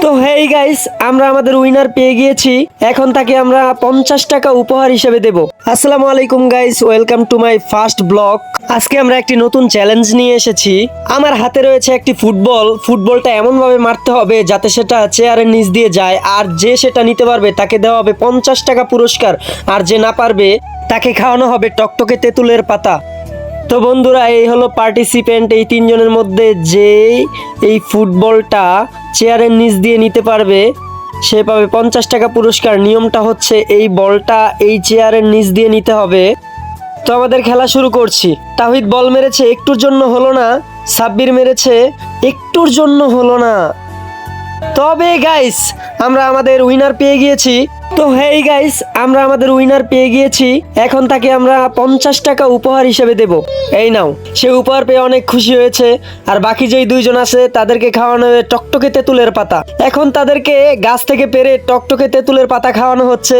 তো hey guys, আমরা আমাদের উইনার পেয়ে গিয়েছি। এখন তাকে আমরা 50 টাকা উপহার হিসেবে দেব। আসসালামু আলাইকুম guys, welcome to my first blog. আজকে আমরা একটি নতুন চ্যালেঞ্জ নিয়ে এসেছি। আমার হাতে রয়েছে একটি ফুটবলটা এমন ভাবে মারতে হবে যাতে সেটা চেয়ারের নিচ দিয়ে যায়, আর যে সেটা নিতে পারবে তাকে দেওয়া হবে 50 টাকা পুরস্কার, আর যে না পারবে তাকে খাওয়ানো হবে টকটকে তেঁতুলের পাতা। তো বন্ধুরা, এই হলো পার্টিসিপেন্ট। এই তিনজনের মধ্যে যে এই ফুটবলটা চেয়ারের নিচ দিয়ে নিতে পারবে সে পাবে 50 টাকা পুরস্কার। নিয়মটা হচ্ছে এই বলটা এই চেয়ারের নিচ দিয়ে নিতে হবে। তো আমাদের খেলা শুরু করছি। তাহিদ বল মেরেছে, একটুর জন্য হলো না। সাব্বির মেরেছে, একটুর জন্য হলো না। তবে গাইস, আমরা আমাদের উইনার পেয়ে গিয়েছি। তো হেই গাইস, আমরা আমাদের উইনার পেয়ে গিয়েছি। এখন তাকে আমরা 50 টাকা উপহার হিসেবে দেব। এই নাও। সে উপহার পেয়ে অনেক খুশি হয়েছে। আর বাকি যেই দুইজন আছে তাদেরকে খাওয়ানো হবে টকটকে তেঁতুলের পাতা। এখন তাদেরকে গাছ থেকে পেরে টকটকে তেঁতুলের পাতা খাওয়ানো হচ্ছে।